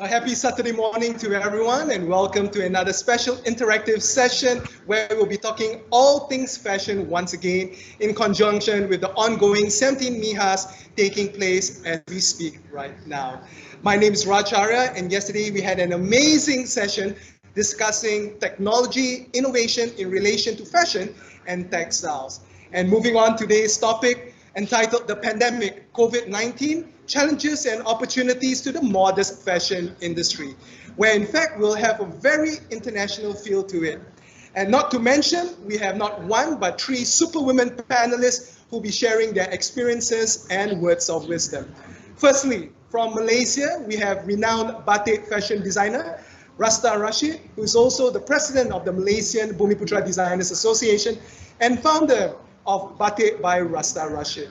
A happy Saturday morning to everyone, and welcome to another special interactive session where we'll be talking all things fashion once again in conjunction with the ongoing 17 MIHAS taking place as we speak right now. My name is Raj Aria, and yesterday we had an amazing session discussing technology innovation in relation to fashion and textiles. And moving on to today's topic entitled The Pandemic COVID-19 Challenges and Opportunities to the Modest Fashion Industry, where in fact we'll have a very international feel to it. And not to mention, we have not one but three superwomen panelists who will be sharing their experiences and words of wisdom. Firstly, from Malaysia, we have renowned Batek fashion designer, Rasta Rashid, who is also the president of the Malaysian Bumiputra Designers Association and founder of Batek by Rasta Rashid.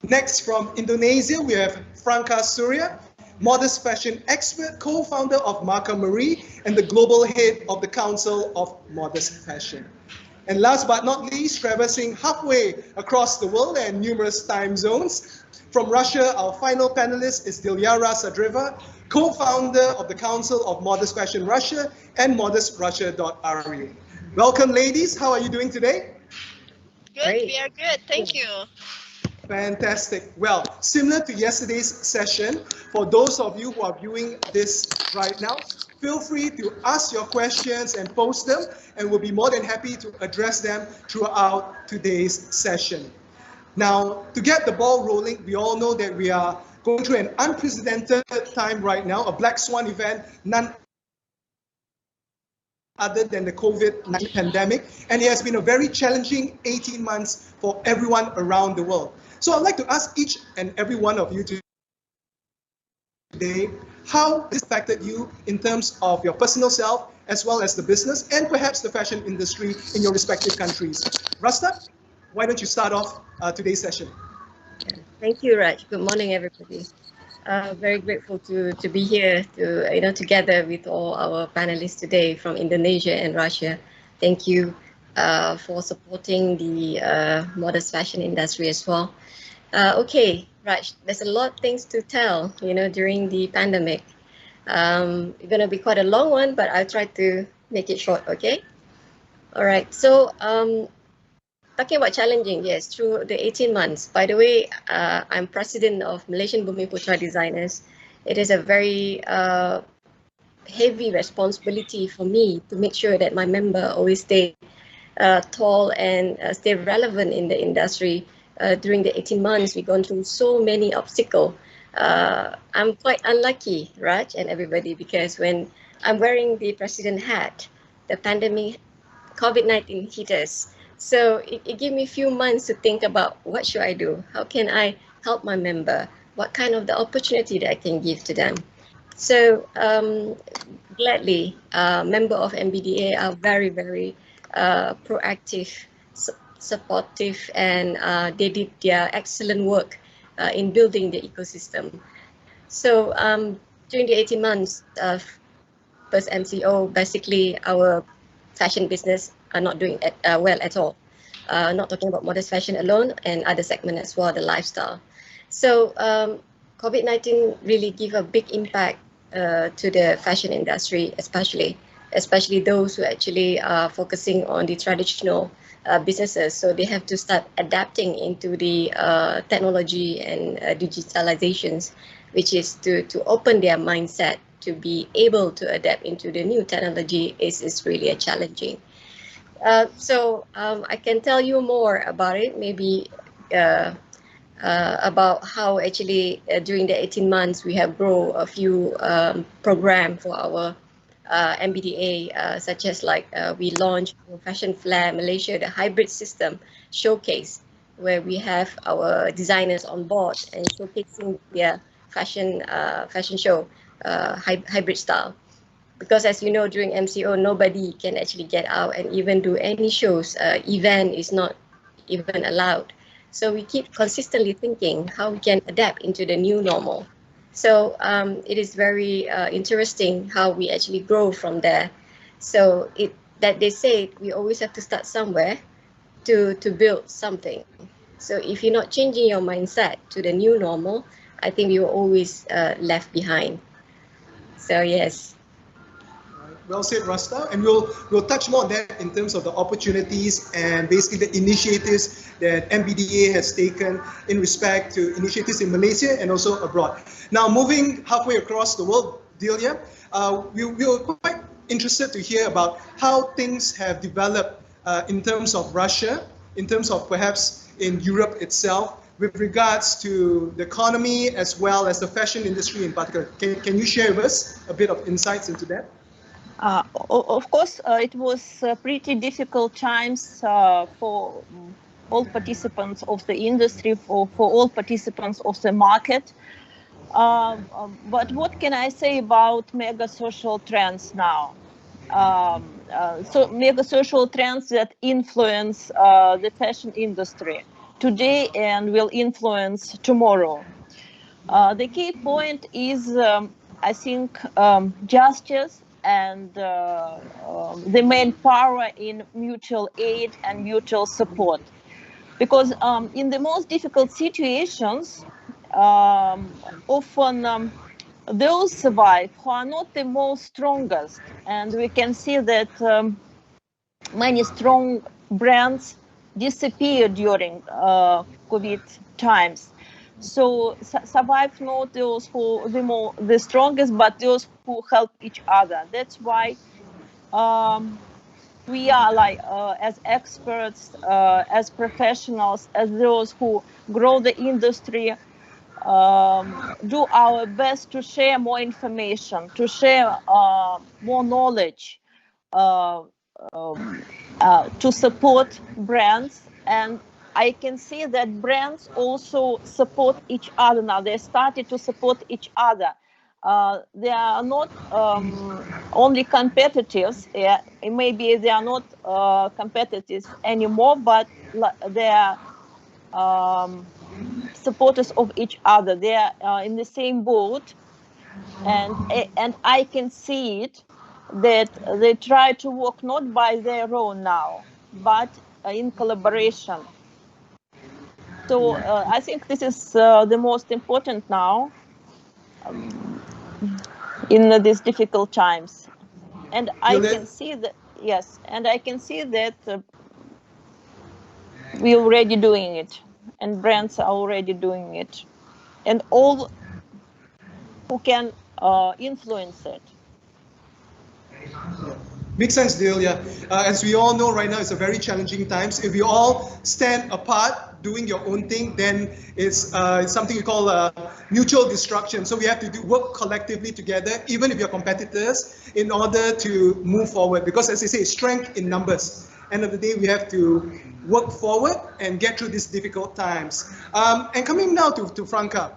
Next, from Indonesia, we have Franka Soeria, modest fashion expert, co-founder of Marca Marie, and the global head of the Council of Modest Fashion. And last but not least, traversing halfway across the world and numerous time zones, from Russia, our final panelist is Dilyara Sadrieva, co-founder of the Council of Modest Fashion Russia and modestrussia.ru. Welcome, ladies. How are you doing today? Good, we are good. Thank you. Fantastic. Well, similar to yesterday's session, for those of you who are viewing this right now, feel free to ask your questions and post them, and we'll be more than happy to address them throughout today's session. Now, to get the ball rolling, we all know that we are going through an unprecedented time right now, a black swan event, none other than the COVID-19 pandemic, and it has been a very challenging 18 months for everyone around the world. So I'd like to ask each and every one of you today, how this affected you in terms of your personal self, as well as the business, and perhaps the fashion industry in your respective countries. Rasta, why don't you start off today's session? Thank you, Raj. Good morning, everybody. Very grateful to be here together with all our panelists today from Indonesia and Russia. Thank you for supporting the modest fashion industry as well. Okay, Raj, there's a lot of things to tell, during the pandemic. It's going to be quite a long one, but I'll try to make it short, okay? All right, so talking about challenging, yes, through the 18 months. By the way, I'm president of Malaysian Bumiputra Designers. It is a very heavy responsibility for me to make sure that my member always stay tall and stay relevant in the industry. During the 18 months, we've gone through so many obstacles. I'm quite unlucky, Raj and everybody, because when I'm wearing the president hat, the pandemic, COVID-19 hit us. So it gave me a few months to think about what should I do? How can I help my member? What kind of the opportunity that I can give to them? So gladly, member of MBDA are very, very proactive, supportive, and they did their excellent work in building the ecosystem. So during the 18 months, first MCO, basically our fashion business are not doing well at all. Not talking about modest fashion alone, and other segment as well, the lifestyle. So COVID-19 really give a big impact to the fashion industry, especially those who actually are focusing on the traditional businesses. So they have to start adapting into the technology and digitalizations, which is to open their mindset to be able to adapt into the new technology is really a challenging. So I can tell you more about it, maybe about how actually during the 18 months we have grown a few programs for our MBDA, such as we launched Fashion Flair Malaysia, the hybrid system showcase, where we have our designers on board and showcasing their fashion show, hybrid style. Because as you know, during MCO, nobody can actually get out and even do any shows. Event is not even allowed. So we keep consistently thinking how we can adapt into the new normal. So it is very interesting how we actually grow from there. So that they say we always have to start somewhere to build something. So if you're not changing your mindset to the new normal, I think you're always left behind. So yes. Well said, Rasta. And we'll touch more on that in terms of the opportunities and basically the initiatives that MBDA has taken in respect to initiatives in Malaysia and also abroad. Now, moving halfway across the world, Dilyara, we were quite interested to hear about how things have developed in terms of Russia, in terms of perhaps in Europe itself, with regards to the economy as well as the fashion industry in particular. Can you share with us a bit of insights into that? Of course, it was pretty difficult times for all participants of the industry, for all participants of the market. But what can I say about mega social trends now? So mega social trends that influence the fashion industry today and will influence tomorrow. The key point is, I think, justice and the main power in mutual aid and mutual support. Because in the most difficult situations, often those survive who are not the most strongest. And we can see that many strong brands disappeared during COVID times. So survive not those who the strongest, but those who help each other. That's why we are like as experts, as professionals, as those who grow the industry, do our best to share more information, to share more knowledge, to support brands. And I can see that brands also support each other now. They started to support each other. They are not only competitors. Yeah, maybe they are not competitors anymore, but they are supporters of each other. They are in the same boat, and I can see it that they try to work not by their own now, but in collaboration. So I think this is the most important now in these difficult times. And I can see that, yes, and I can see that we're already doing it, and brands are already doing it, and all who can influence it. Makes sense, Dilyara. As we all know right now, it's a very challenging times. If we all stand apart doing your own thing, then it's something we call mutual destruction. So we have to work collectively together, even if you're competitors, in order to move forward. Because as I say, strength in numbers. End of the day, we have to work forward and get through these difficult times. And coming now to Franka,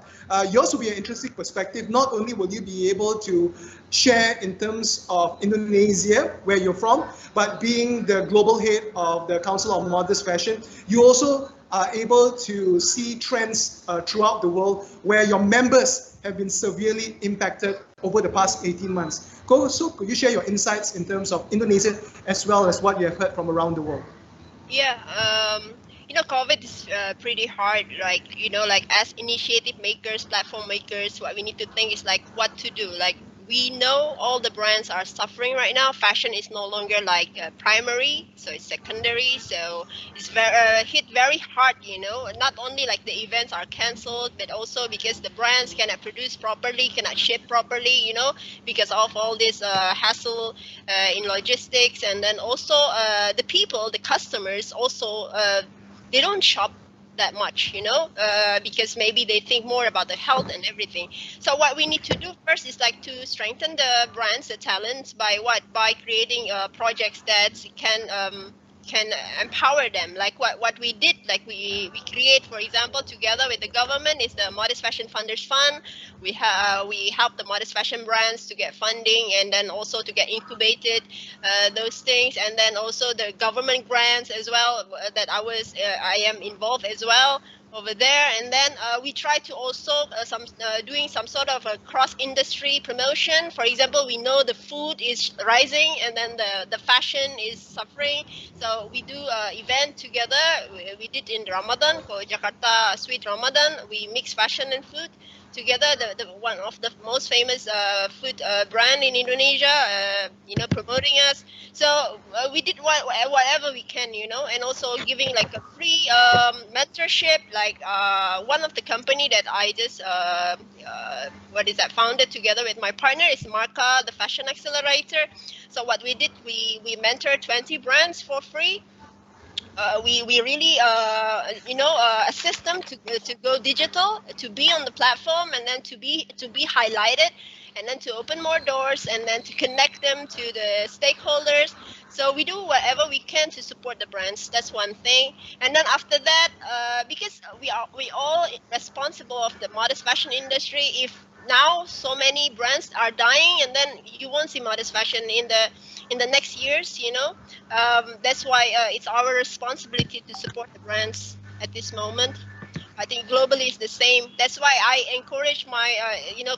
yours will be an interesting perspective. Not only will you be able to share in terms of Indonesia, where you're from, but being the global head of the Council of Modest Fashion, you also are able to see trends throughout the world where your members have been severely impacted over the past 18 months. So could you share your insights in terms of Indonesia as well as what you have heard from around the world? Yeah, COVID is pretty hard. Like, as initiative makers, platform makers, what we need to think is like what to do. Like, we know all the brands are suffering right now. Fashion is no longer like primary, so it's secondary. So it's hit very hard, Not only like the events are cancelled, but also because the brands cannot produce properly, cannot ship properly, because of all this hassle in logistics. And then also the people, the customers also, they don't shop that much, because maybe they think more about the health and everything. So what we need to do first is like to strengthen the brands, the talents by creating projects that can empower them, like what we did. Like we create, for example, together with the government, is the Modest Fashion Funders Fund. We help the modest fashion brands to get funding, and then also to get incubated those things, and then also the government grants as well that I am involved as well. over there. And then we try to also doing some sort of a cross-industry promotion. For example, we know the food is rising and then the fashion is suffering, so we do event together. We did in Ramadan for Jakarta Sweet Ramadan. We mix fashion and food together. The one of the most famous food brand in Indonesia, promoting us. So we did whatever we can, and also giving like a free mentorship. Like one of the company that I just founded together with my partner is Marka, the fashion accelerator. So what we did, we mentored 20 brands for free. We really assist them to go digital, to be on the platform, and then to be highlighted, and then to open more doors, and then to connect them to the stakeholders. So we do whatever we can to support the brands. That's one thing. And then after that, because we all responsible of the modest fashion industry. If now so many brands are dying, and then you won't see modest fashion in the next years, that's why it's our responsibility to support the brands at this moment. I think globally it's the same. That's why I encourage my,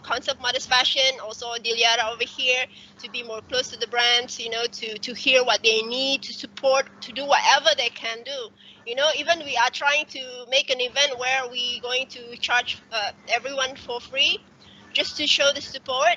concept modest fashion, also Dilyara over here, to be more close to the brands, to hear what they need, to support, to do whatever they can do. Even we are trying to make an event where we going to charge everyone for free, just to show the support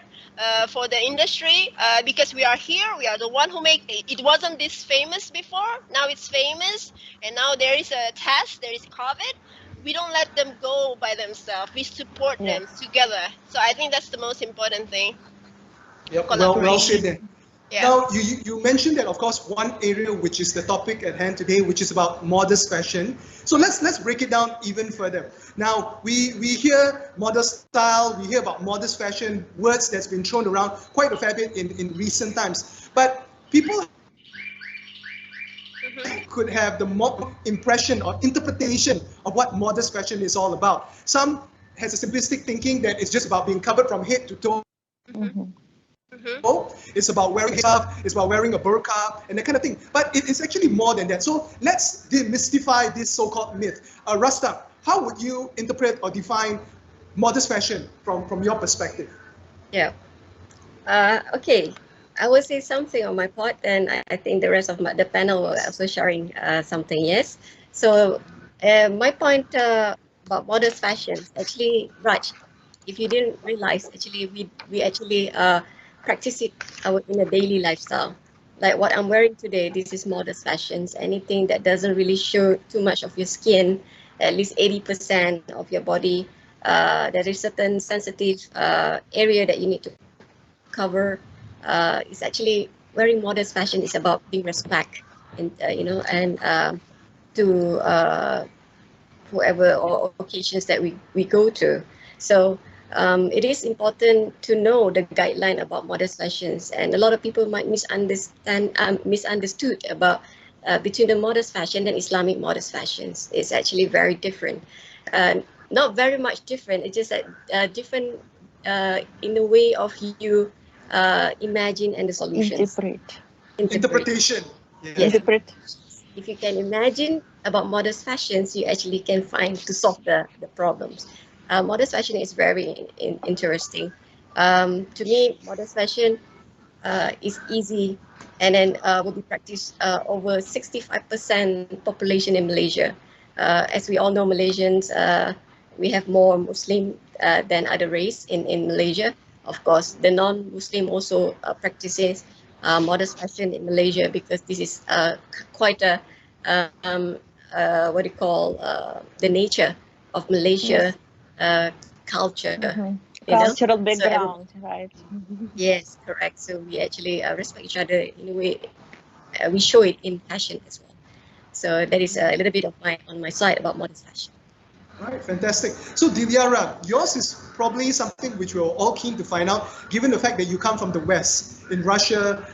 for the industry, because we are here. We are the one who make it. It wasn't this famous before. Now it's famous, and now there is a test. There is COVID. We don't let them go by themselves. We support them together. So I think that's the most important thing. Yep. Well said then. Yeah. Now, you mentioned that, of course, one area which is the topic at hand today, which is about modest fashion. So let's break it down even further. Now, we hear modest style, we hear about modest fashion, words that's been thrown around quite a fair bit in recent times. But people could have the impression or interpretation of what modest fashion is all about. Some has a simplistic thinking that it's just about being covered from head to toe. It's about wearing stuff, it's about wearing a burqa and that kind of thing. But it's actually more than that. So let's demystify this so-called myth. Rasta, how would you interpret or define modest fashion from your perspective? Yeah. Okay. I will say something on my part, and I think the rest of the panel will also sharing something. Yes. So my point about modest fashion, actually, Raj, if you didn't realize, actually we actually practice it in a daily lifestyle. Like what I'm wearing today, this is modest fashions. Anything that doesn't really show too much of your skin, at least 80% of your body. There is certain sensitive area that you need to cover. It's actually wearing modest fashion is about being respect, and to whoever or occasions that we go to. So it is important to know the guideline about modest fashions, and a lot of people might misunderstood about between the modest fashion and Islamic modest fashions. It's actually very different. Not very much different. It's just that different in the way of you imagine and the solutions. Interpretation. Yes. Interpret. If you can imagine about modest fashions, you actually can find to solve the problems. Modest fashion is very interesting. To me, modest fashion is easy, and then will be practiced over 65% population in Malaysia. As we all know, Malaysians, we have more Muslim than other race in Malaysia. Of course, the non-Muslim also practices modest fashion in Malaysia, because this is quite a the nature of Malaysia. Culture, cultural background, right? Yes, correct. So we actually respect each other in a way. We show it in fashion as well. So that is a little bit of on my side about modest fashion. All right, fantastic. So Dilyara, yours is probably something which we're all keen to find out, given the fact that you come from the West. In Russia,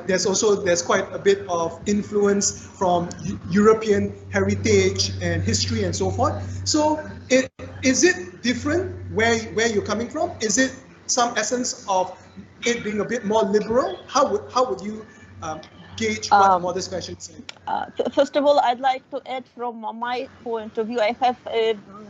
there's quite a bit of influence from European heritage and history and so forth. So is it different where you're coming from? Is it some essence of it being a bit more liberal? How would you gauge what modest fashion is? First of all, I'd like to add from my point of view, I have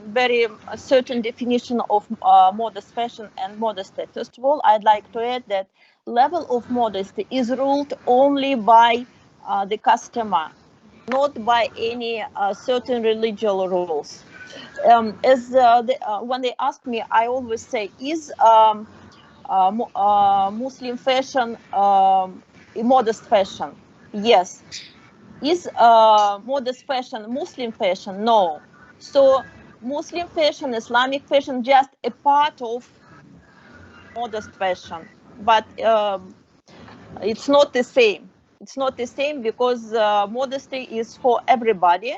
very certain definition of modest fashion and modesty. First of all, I'd like to add that level of modesty is ruled only by the customer, not by any certain religious rules. When they ask me, I always say, is Muslim fashion modest fashion? Yes. Is modest fashion Muslim fashion? No. So Muslim fashion, Islamic fashion, just a part of modest fashion, but it's not the same. It's not the same because modesty is for everybody,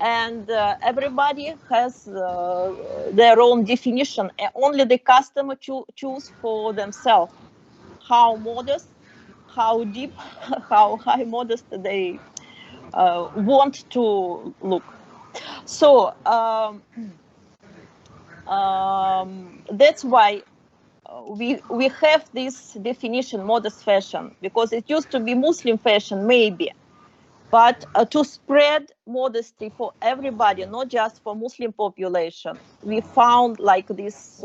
and everybody has their own definition. Only the customer choose for themselves how modest, how deep, how high modest they want to look. So that's why we have this definition, modest fashion, because it used to be Muslim fashion, maybe. But to spread modesty for everybody, not just for Muslim population, we found like this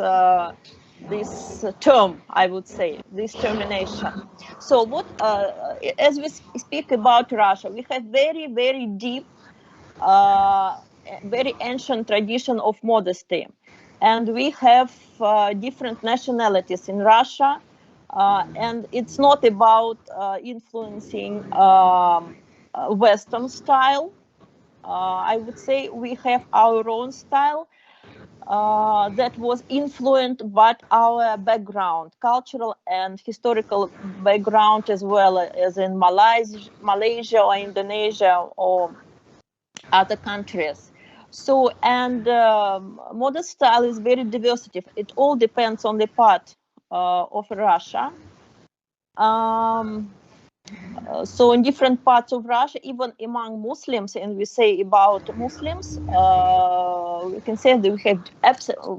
term, I would say, this termination. So what, as we speak about Russia, we have very, very deep, very ancient tradition of modesty. And we have different nationalities in Russia. And it's not about influencing Western style. I would say we have our own style that was influenced by our background, cultural and historical background, as well as in Malaysia or Indonesia or other countries. So, and modest style is very diversity. It all depends on the part of Russia. So in different parts of Russia, even among Muslims, and we say about Muslims, we can say that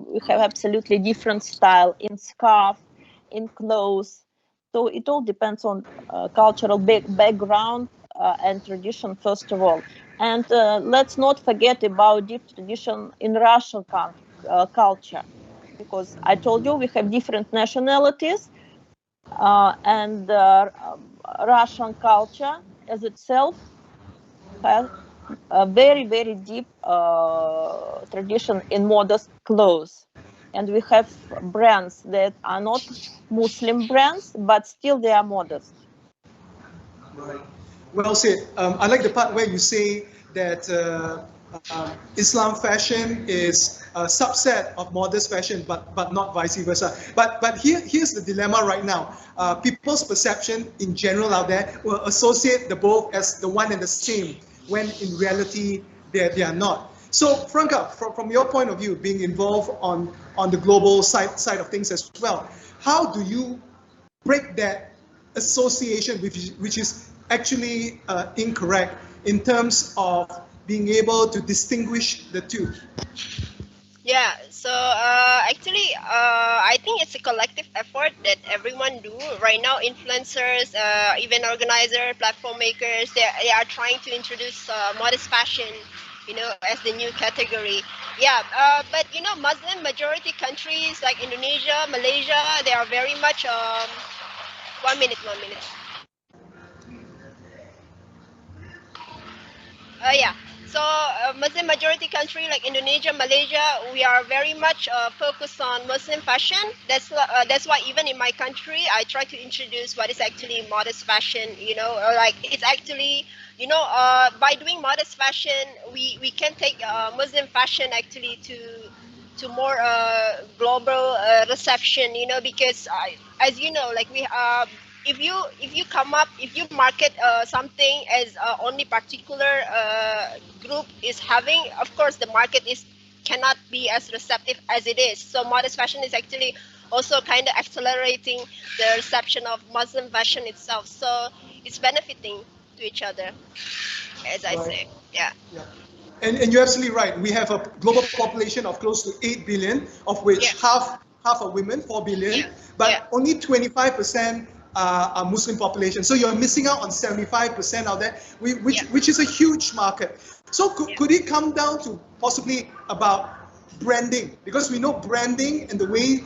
we have absolutely different style in scarf, in clothes. So it all depends on cultural background and tradition, first of all. And let's not forget about deep tradition in Russian culture, because I told you we have different nationalities, and Russian culture as itself has a very, very deep tradition in modest clothes. And we have brands that are not Muslim brands, but still they are modest. Right. Well said. I like the part where you say that Islam fashion is a subset of modest fashion, but not vice versa. But here's the dilemma right now. People's perception in general out there will associate the both as the one and the same, when in reality they are not. So Franka, from your point of view, being involved on the global side of things as well, how do you break that association, which is actually incorrect in terms of being able to distinguish the two? Yeah, so actually, I think it's a collective effort that everyone do right now. Influencers, event organizers, platform makers, they are trying to introduce modest fashion, as the new category. Yeah, but Muslim majority countries like Indonesia, Malaysia, they are very much. 1 minute. Yeah. So Muslim majority country like Indonesia, Malaysia, we are very much focused on Muslim fashion. That's why even in my country, I try to introduce what is actually modest fashion. Like it's actually, by doing modest fashion, we can take Muslim fashion actually to more global reception. Because as you know, like we if you market something as only particular group is having, of course the market cannot be as receptive as it is. So modest fashion is actually also kind of accelerating the reception of Muslim fashion itself. So it's benefiting to each other, as I say. Yeah. And you're absolutely right. We have a global population of close to 8 billion, of which half are women, 4 billion, but only 25% are Muslim population. So you're missing out on 75% out there, which is a huge market. So could it come down to possibly about branding, because we know branding and the way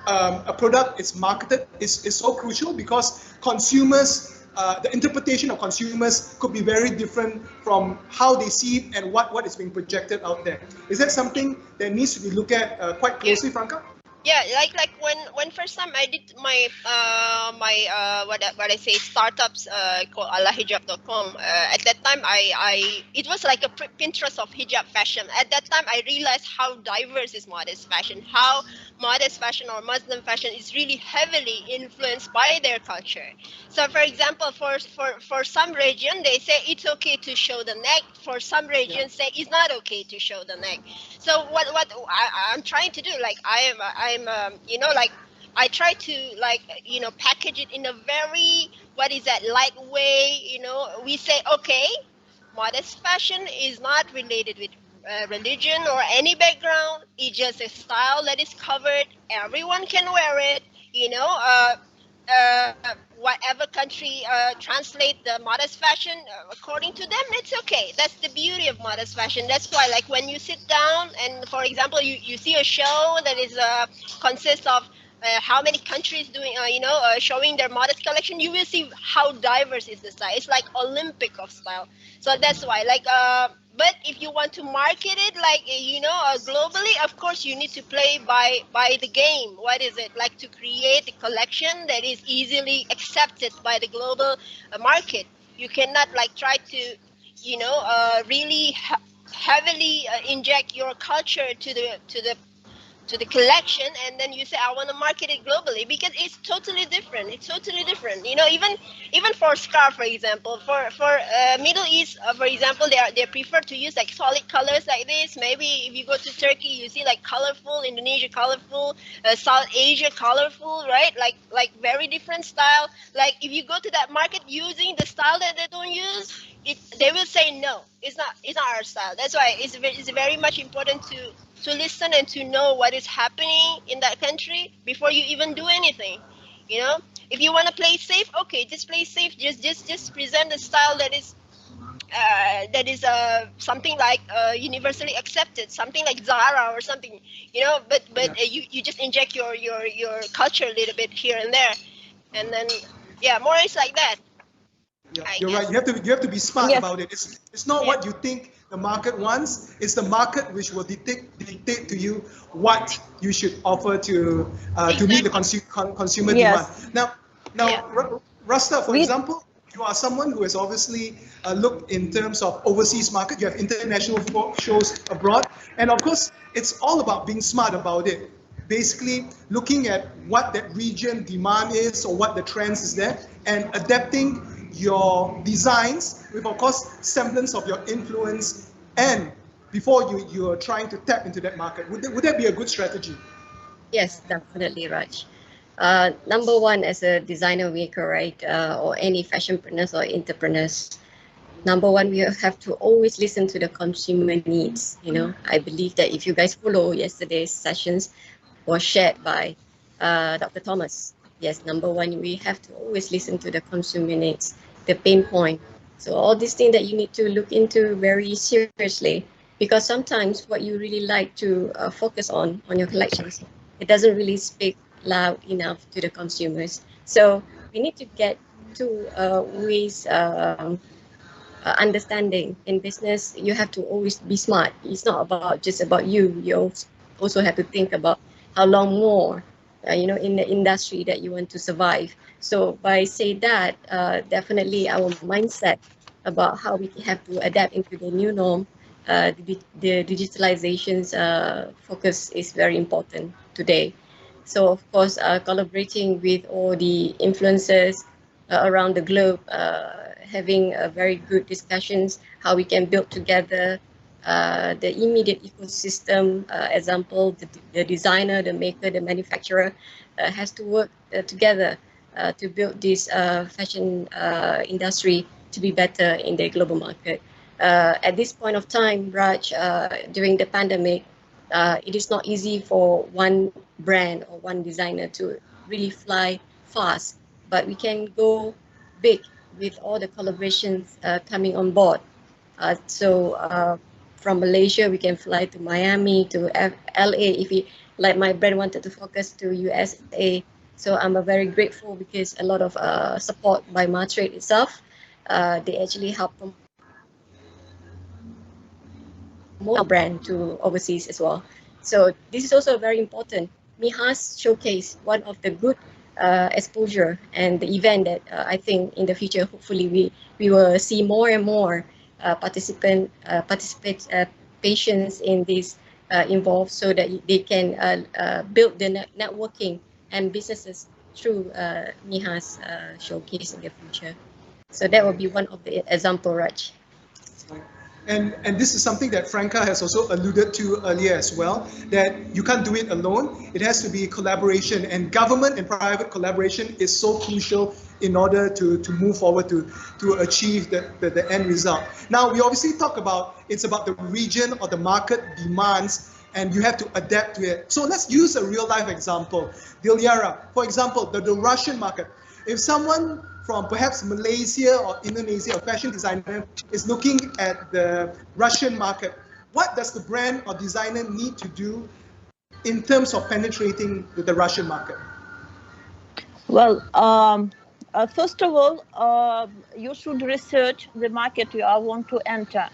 a product is marketed is so crucial, because consumers, the interpretation of consumers could be very different from how they see it and what is being projected out there. Is that something that needs to be looked at quite closely, Franka? Yeah, like when first time I did my what I say startups called allahhijab.com. At that time it was like a Pinterest of hijab fashion. At that time I realized how diverse is modest fashion, how modest fashion or Muslim fashion is really heavily influenced by their culture. So for example, for some region they say it's okay to show the neck. For some regions say it's not okay to show the neck. So what I'm trying to do, like I'm like I try to package it in a very light way. We say okay, modest fashion is not related with religion or any background. It's just a style that is covered. Everyone can wear it. Whatever country translate the modest fashion according to them, it's okay. That's the beauty of modest fashion. That's why, like, when you sit down and, for example, you see a show that is consists of how many countries doing showing their modest collection, you will see how diverse is the style. It's like Olympic of style. So that's why, but if you want to market it globally, of course you need to play by the game. What is it like to create a collection that is easily accepted by the global market? You cannot try to really heavily inject your culture to the collection, and then you say I want to market it globally, because it's totally different. Even for scarf, for example, for Middle East, for example, they prefer to use like solid colors like this. Maybe if you go to Turkey, you see like colorful, Indonesia colorful, South Asia colorful, right? Like very different style. Like if you go to that market using the style that they don't use, they will say no, it's not our style. That's why it's very much important to listen and to know what is happening in that country before you even do anything. If you want to play safe, okay, just play safe. Just present a style that is something like universally accepted, something like Zara or something. But you just inject your culture a little bit here and there, and then more is like that. Yeah, you're right. You have to be smart about it. It's not what you think the market wants. It's the market which will dictate to you what you should offer to meet the consumer demand. Now, Rasta, for example, you are someone who has obviously looked in terms of overseas market. You have international shows abroad, and of course, it's all about being smart about it. Basically, looking at what that region demand is or what the trends is there, and adapting your designs with, of course, semblance of your influence, and before you are trying to tap into that market. Would that be a good strategy? Yes, definitely, Raj. Number one, as a designer maker, right, or any fashionpreneurs or entrepreneurs, number one, we have to always listen to the consumer needs. I believe that if you guys follow yesterday's sessions, was shared by Dr. Thomas. Yes, number one, we have to always listen to the consumer needs, the pain point. So all these things that you need to look into very seriously, because sometimes what you really like to focus on your collections, it doesn't really speak loud enough to the consumers. So we need to get to ways understanding. In business, you have to always be smart. It's not just about you. You also have to think about how long more, in the industry that you want to survive. So by saying that, definitely our mindset about how we have to adapt into the new norm, the digitalization's focus is very important today. So of course, collaborating with all the influencers around the globe, having a very good discussions, how we can build together the immediate ecosystem. Example, the designer, the maker, the manufacturer has to work together to build this fashion industry to be better in the global market. At this point of time, Raj, during the pandemic, it is not easy for one brand or one designer to really fly fast, but we can go big with all the collaborations coming on board. So from Malaysia, we can fly to Miami, to LA. If we, like my brand wanted to focus to USA. So I'm very grateful because a lot of support by Matrade itself. They actually help promote our brand to overseas as well. So this is also very important. MIHAS showcase one of the good exposure and the event that I think in the future, hopefully we will see more and more patients in this involved, so that they can build the networking and businesses through MIHAS showcase in the future. So that will be one of the example, Raj. And this is something that Franka has also alluded to earlier as well, that you can't do it alone. It has to be collaboration, and government and private collaboration is so crucial in order to move forward to achieve the end result. Now, we obviously talk about, it's about the region or the market demands, and you have to adapt to it. So let's use a real life example. Dilyara, for example, the Russian market. If someone from perhaps Malaysia or Indonesia, a fashion designer, is looking at the Russian market, what does the brand or designer need to do in terms of penetrating the Russian market? Well, first of all, you should research the market you want to enter,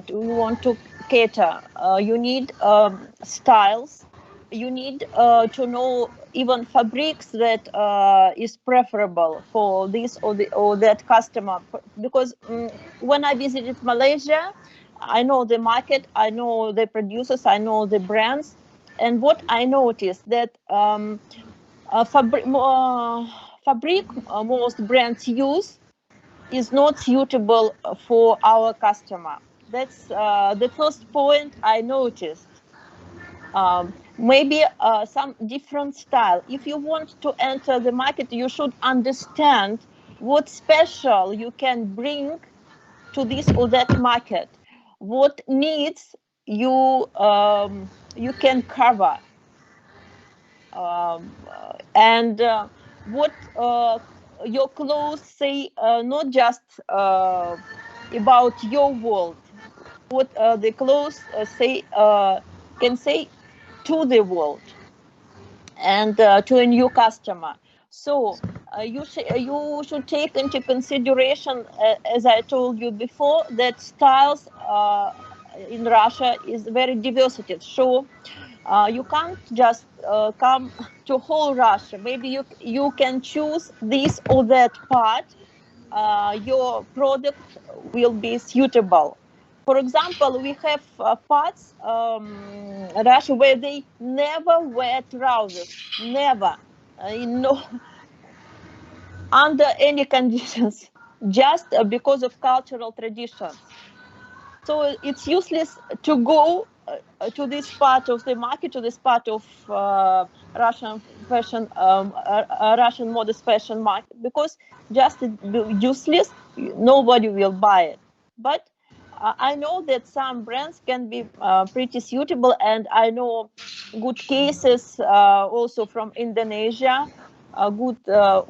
you want to cater. You need styles. You need to know even fabrics that is preferable for this or that customer. Because when I visited Malaysia, I know the market, I know the producers, I know the brands, and what I noticed that fabric most brands use is not suitable for our customer. That's the first point I noticed. Maybe some different style. If you want to enter the market, you should understand what special you can bring to this or that market, what needs you can cover, and what your clothes say, not just about your world, what the clothes say can say to the world and to a new customer. So you should take into consideration, as I told you before, that styles in Russia is very diversity. So you can't just come to whole Russia. Maybe you can choose this or that part. Your product will be suitable. For example, we have parts Russia where they never wear trousers, never, no, under any conditions, just because of cultural traditions. So it's useless to go to this part of the market, to this part of Russian fashion, Russian modest fashion market, because just useless, nobody will buy it. But I know that some brands can be pretty suitable, and I know good cases also from Indonesia, good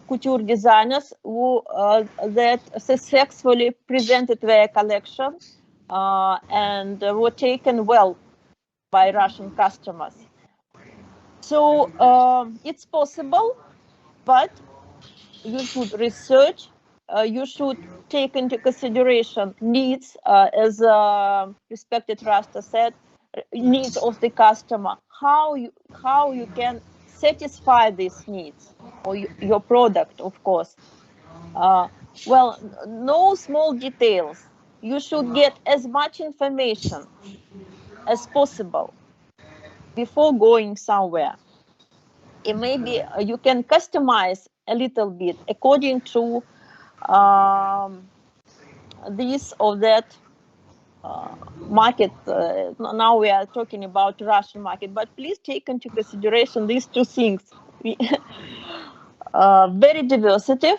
couture designers who that successfully presented their collection and were taken well by Russian customers. So it's possible, but you should research. You should take into consideration needs, as respected Rasta said, needs of the customer. How you can satisfy these needs, or your product, of course. Well, no small details. You should get as much information as possible before going somewhere. And maybe you can customize a little bit according to this or that market. Now we are talking about Russian market, but please take into consideration these two things. Very diversity,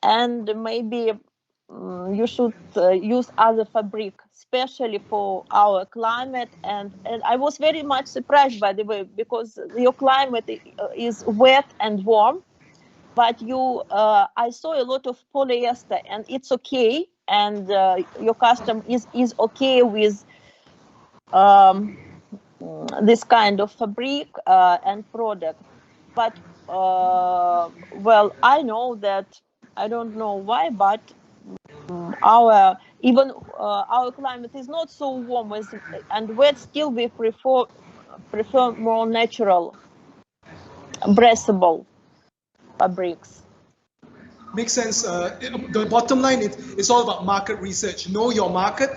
and maybe you should use other fabric, especially for our climate. And I was very much surprised, by the way, because your climate is wet and warm, but I saw a lot of polyester, and it's okay, and your custom is okay with this kind of fabric and product. But well, I know that, I don't know why, but our climate is not so warm and wet. Still, we prefer more natural, breathable fabrics. Makes sense. The bottom line it's all about market research. Know your market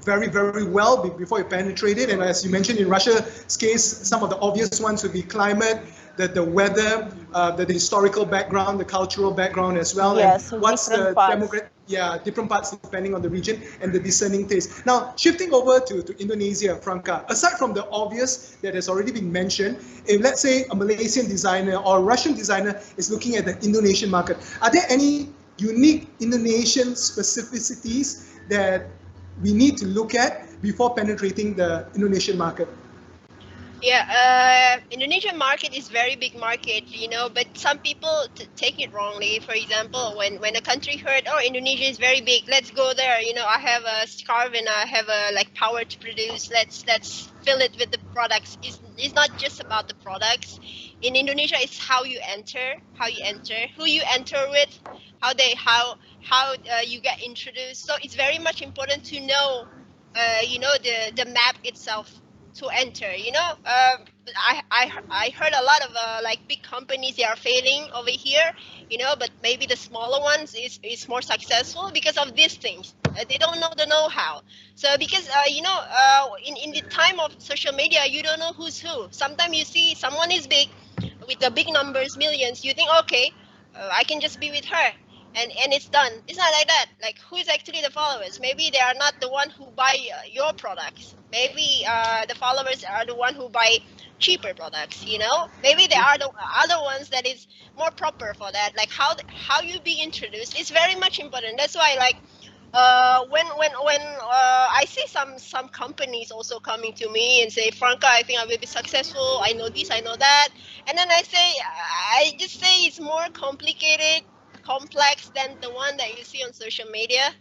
very, very well before you penetrate it. And as you mentioned, in Russia's case, some of the obvious ones would be climate, the weather, the historical background, the cultural background as well. Yes, and what's the demographic? Yeah, different parts depending on the region and the discerning taste. Now, shifting over to Indonesia, Franka, aside from the obvious that has already been mentioned, if let's say a Malaysian designer or a Russian designer is looking at the Indonesian market, are there any unique Indonesian specificities that we need to look at before penetrating the Indonesian market? Yeah, Indonesian market is very big market, but some people take it wrongly. For example, when a country heard, oh, Indonesia is very big, let's go there. I have a scarf and I have a power to produce. Let's fill it with the products. It's not just about the products. In Indonesia, it's how you enter, who you enter with, how you get introduced. So it's very much important to know, the map itself to enter. I heard a lot of big companies, they are failing over here, but maybe the smaller ones is more successful because of these things. They don't know the know-how. So because in the time of social media, you don't know who's who. Sometimes you see someone is big with the big numbers, millions, you think, okay, I can just be with her. And it's done. It's not like that. Like, who is actually the followers? Maybe they are not the one who buy your products. Maybe the followers are the one who buy cheaper products. Maybe they are the other ones that is more proper for that. Like how you be introduced is very much important. That's why when I see some companies also coming to me and say, Franka, I think I will be successful. I know this, I know that, and then I just say it's more complicated, complex than the one that you see on social media.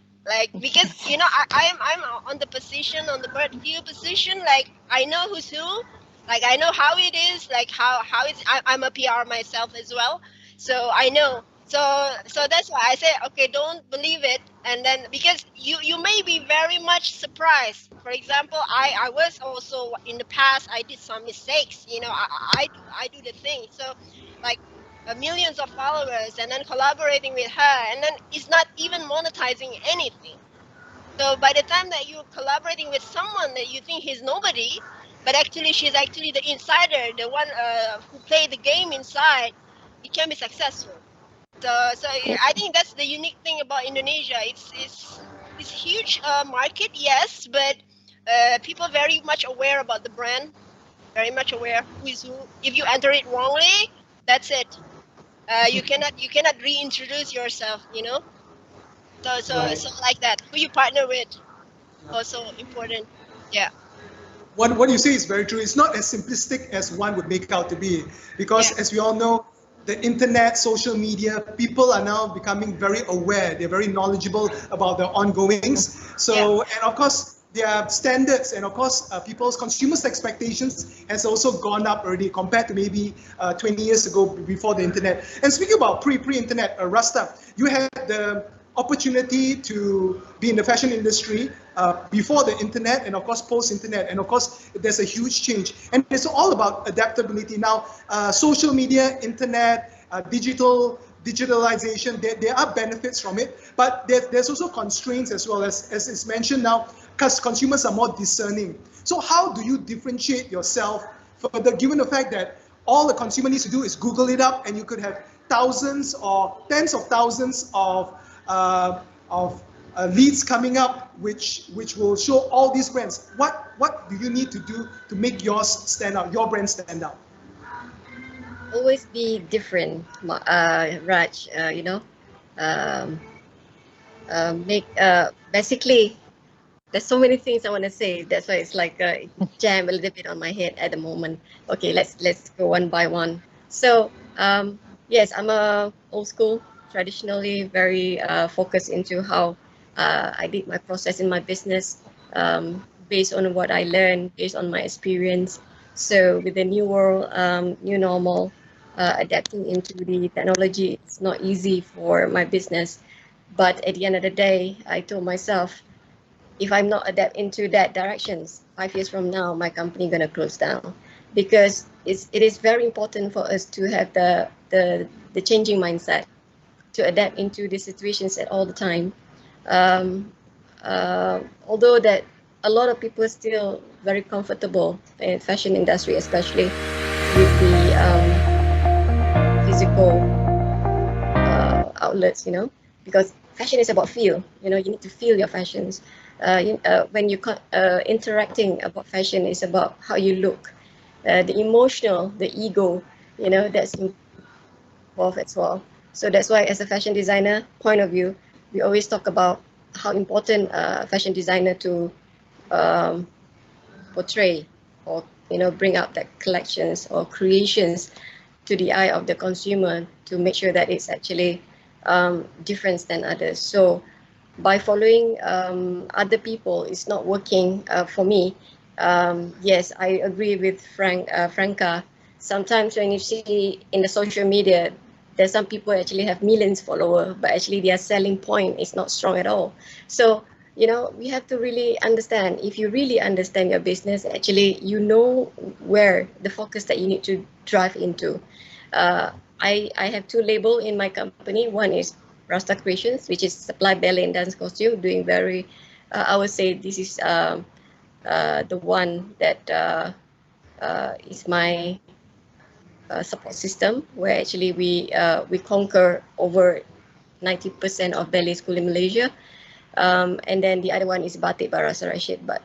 Because I'm on the position, on the bird view position. I know who's who. I know how it is. How it's. I'm a PR myself as well, so I know. So that's why I say, okay, don't believe it. And then because you may be very much surprised. For example, I was also in the past, I did some mistakes. I do the thing. So millions of followers and then collaborating with her, and then it's not even monetizing anything. So by the time that you're collaborating with someone that you think he's nobody, but actually she's actually the insider, the one who played the game inside, it can be successful. So I think that's the unique thing about Indonesia. It's huge market, yes, but people very much aware about the brand, very much aware who is who. If you enter it wrongly, that's it. You cannot reintroduce yourself, So like that. Who you partner with, also important. Yeah. What you say is very true. It's not as simplistic as one would make out to be, because as we all know, the internet, social media, people are now becoming very aware. They're very knowledgeable about the ongoings. So, and of course, their standards and of course, people's consumers' expectations has also gone up already compared to maybe 20 years ago before the internet. And speaking about pre-internet, Rasta, you had the opportunity to be in the fashion industry before the internet and of course post-internet, and of course there's a huge change, and it's all about adaptability now. Social media, internet, digitalization, there are benefits from it, but there's also constraints as well. As it's mentioned now, because consumers are more discerning. So how do you differentiate yourself further, given the fact that all the consumer needs to do is Google it up and you could have thousands or tens of thousands of leads coming up, which will show all these brands. What do you need to do to make yours stand out, your brand stand out? Always be different, Raj. Basically, there's so many things I want to say. That's why it's jam a little bit on my head at the moment. Okay, let's go one by one. So yes, I'm a old school, traditionally very focused into how I did my process in my business. based on what I learned, based on my experience. So with the new world, new normal, adapting into the technology, it's not easy for my business. But at the end of the day, I told myself, if I'm not adapt into that directions, 5 years from now, my company gonna close down, because it is very important for us to have the changing mindset, to adapt into the situations at all the time. Um, Although that a lot of people are still very comfortable in fashion industry, especially with the physical outlets, because fashion is about feel. You need to feel your fashions. When you interacting about fashion is about how you look, the emotional, the ego, that's involved as well. So that's why, as a fashion designer point of view, we always talk about how important fashion designer to um, portray, or bring out that collections or creations to the eye of the consumer, to make sure that it's actually different than others. So by following other people, it's not working for me. Yes, I agree with Franka. Sometimes when you see in the social media, there's some people actually have millions followers, but actually their selling point is not strong at all. So we have to really understand. If you really understand your business, actually you know where the focus that you need to drive into. uh, I have two labels in my company. One is Rasta Creations, which is supply ballet and dance costume, doing very, I would say this is the one that is my support system, where actually we conquer over 90% of ballet school in Malaysia. And then the other one is Batek by Rashid. But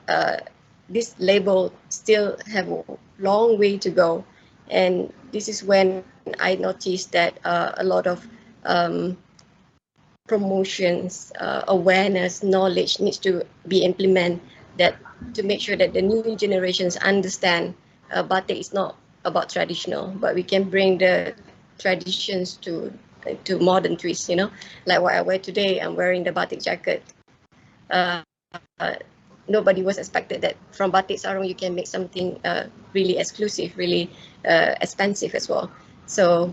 this label still have a long way to go. And this is when I noticed that a lot of um, promotions, awareness, knowledge needs to be implemented, that to make sure that the new generations understand batik is not about traditional, but we can bring the traditions to modern twists. Like what I wear today, I'm wearing the batik jacket. Uh, Nobody was expected that from batik sarung you can make something really exclusive, really expensive as well. So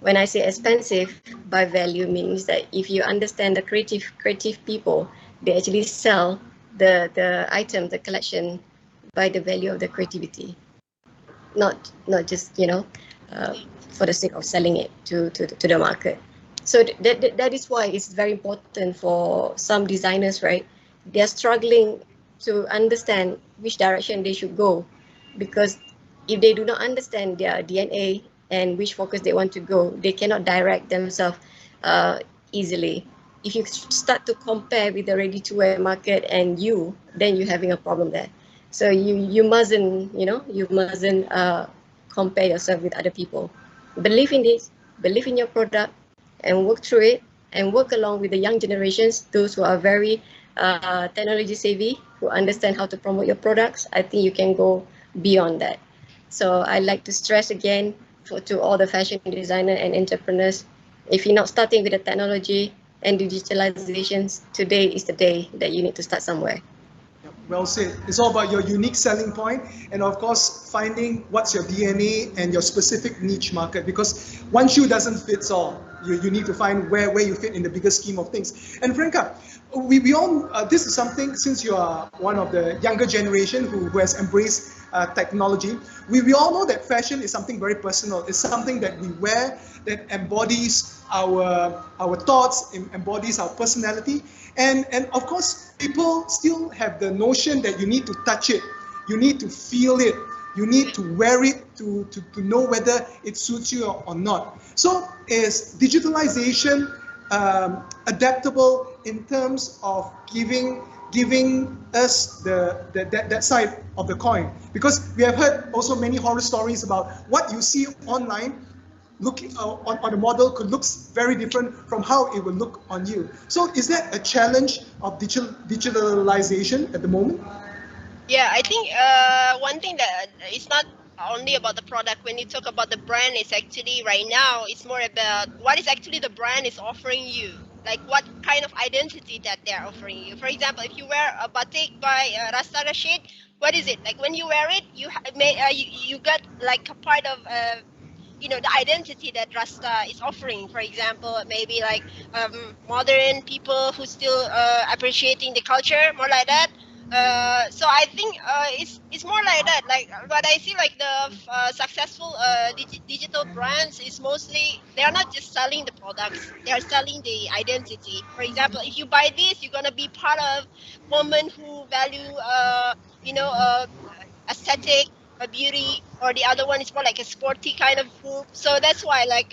when I say expensive by value, means that if you understand the creative people, they actually sell the item, the collection, by the value of the creativity, not just for the sake of selling it to the market. So that is why it's very important for some designers, right? They're struggling to understand which direction they should go, because if they do not understand their DNA and which focus they want to go, they cannot direct themselves easily. If you start to compare with the ready-to-wear market and then you're having a problem there. So you mustn't compare yourself with other people. Believe in this, believe in your product, and work through it, and work along with the young generations, those who are very technology savvy, who understand how to promote your products. I think you can go beyond that. So I like to stress again to all the fashion designer and entrepreneurs, if you're not starting with the technology and digitalizations, today is the day that you need to start somewhere. Well said. It's all about your unique selling point, and of course finding what's your DNA and your specific niche market, because one shoe doesn't fit all. You need to find where you fit in the bigger scheme of things. And Franka, we all, this is something, since you are one of the younger generation who has embraced technology, we all know that fashion is something very personal. It's something that we wear that embodies our thoughts, embodies our personality. And of course, people still have the notion that you need to touch it, you need to feel it, you need to wear it to know whether it suits you or not. So is digitalization adaptable in terms of giving us that side of the coin? Because we have heard also many horror stories about what you see online looking on a model could look very different from how it will look on you. So is that a challenge of digitalization at the moment? Yeah, I think one thing that it's not only about the product. When you talk about the brand, it's actually right now it's more about what is actually the brand is offering you. like what kind of identity that they're offering you. For example, if you wear a batik by Rasta Rashid, what is it like? When you wear it, you got like a part of the identity that Rasta is offering. For example, maybe like modern people who still appreciating the culture, more like that. So I think it's more like that. Like what I see, like the successful digital brands is mostly they are not just selling the products; they are selling the identity. For example, if you buy this, you're gonna be part of women who value aesthetic or beauty, or the other one is more like a sporty kind of group. So that's why like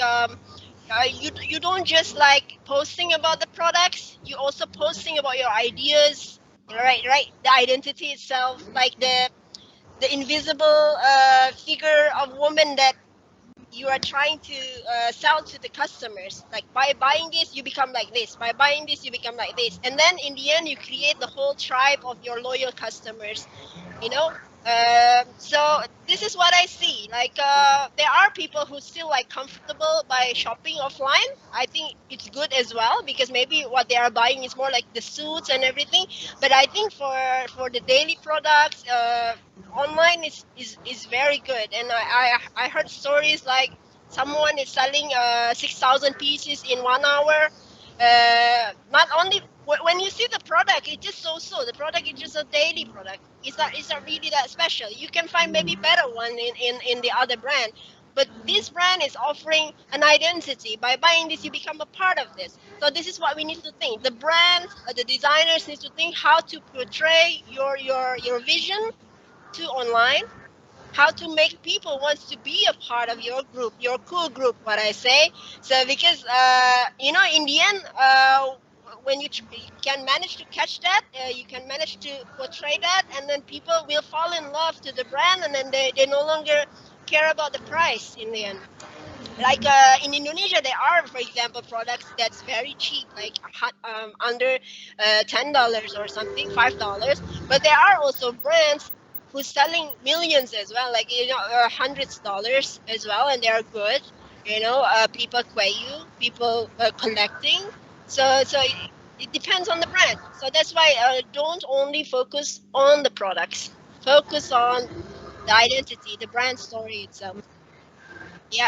you don't just like posting about the products, you also posting about your ideas, right, the identity itself, like the invisible figure of woman that you are trying to sell to the customers. Like by buying this you become like this, by buying this you become like this, and then in the end you create the whole tribe of your loyal customers, you know. So this is what I see. Like there are people who still like comfortable by shopping offline. I think it's good as well, because maybe what they are buying is more like the suits and everything. But I think for the daily products, online is very good. And I heard stories like someone is selling 6,000 pieces in 1 hour. Not only when you see the product, it's just so. The product is just a daily product. It's not really that special. You can find maybe better one in the other brand, but this brand is offering an identity. By buying this, you become a part of this. So this is what we need to think. The brands, the designers need to think how to portray your vision to online, how to make people want to be a part of your group, your cool group, what I say. So because in the end, when you can manage to catch that, you can manage to portray that, and then people will fall in love to the brand, and then they no longer care about the price in the end. Like in Indonesia, there are, for example, products that's very cheap, like under $10 or something, $5. But there are also brands who's selling millions as well, like hundreds of dollars as well, and they are good. People kwayu, people collecting. So it depends on the brand. So that's why don't only focus on the products. Focus on the identity, the brand story itself. Yeah.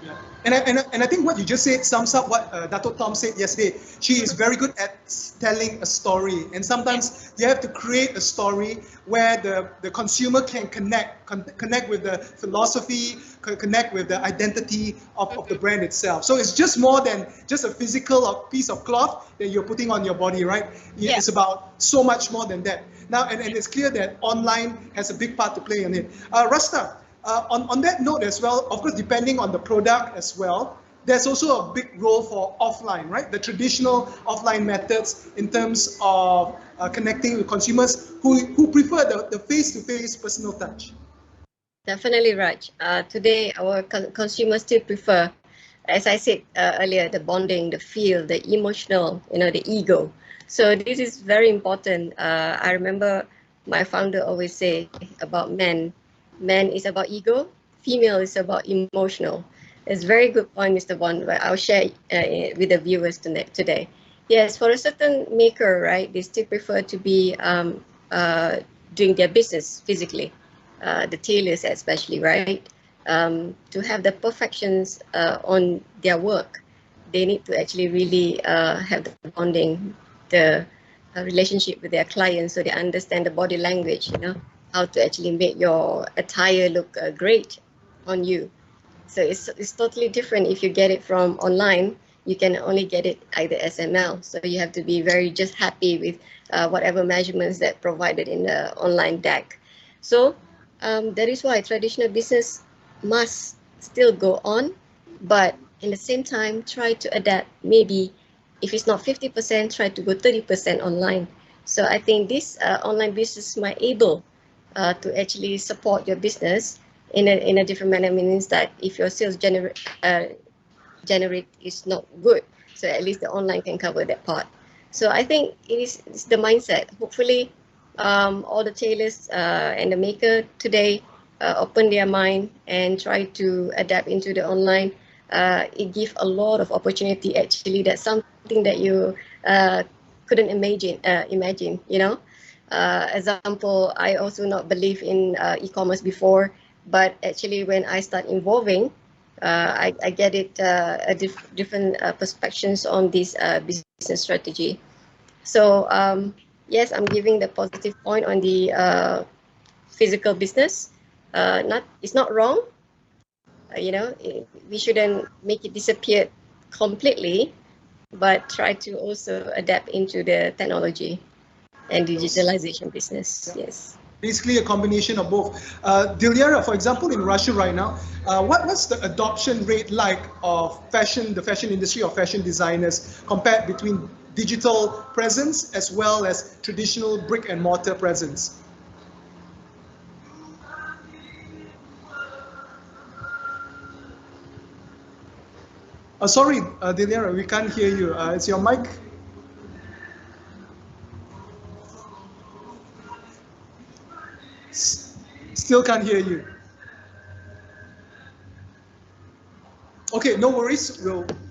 Yeah. And I think what you just said sums up what Dato Tom said yesterday. She is very good at telling a story, and sometimes you have to create a story where the consumer can connect with the philosophy, connect with the identity of the brand itself. So it's just more than just a physical piece of cloth that you're putting on your body, right? Yeah. It's about so much more than that. Now, and it's clear that online has a big part to play in it. Rasta, on that note as well, of course, depending on the product as well, there's also a big role for offline, right? The traditional offline methods in terms of connecting with consumers who prefer the face-to-face personal touch. Definitely, Raj. Today, our consumers still prefer, as I said earlier, the bonding, the feel, the emotional, the ego. So this is very important. I remember my founder always say about men is about ego, female is about emotional. It's a very good point, Mr. Bond, but I'll share with the viewers today. Yes, for a certain maker, right, they still prefer to be doing their business physically, the tailors especially, right? To have the perfections on their work, they need to actually really have the bonding, the relationship with their clients, so they understand the body language, how to actually make your attire look great on you. So it's totally different if you get it from online. You can only get it either SML. So you have to be very just happy with whatever measurements that provided in the online deck. So that is why traditional business must still go on, but in the same time, try to adapt. Maybe if it's not 50%, try to go 30% online. So I think this online business might able to actually support your business in a different manner, means that if your sales generate is not good, so at least the online can cover that part. So I think it's the mindset. Hopefully all the tailors and the maker today open their mind and try to adapt into the online it gives a lot of opportunity. Actually, that's something that you couldn't imagine. Example, I also not believe in e-commerce before, but actually when I start involving, I get it different perspectives on this business strategy. So yes, I'm giving the positive point on the physical business. It's not wrong. We shouldn't make it disappear completely, but try to also adapt into the technology and digitalization business. Yes. Basically a combination of both. Dilyara, for example, in Russia right now, what's the adoption rate like of the fashion industry or fashion designers compared between digital presence as well as traditional brick and mortar presence? Sorry, Dilyara, we can't hear you. Is your mic? Still can't hear you. Okay, no worries.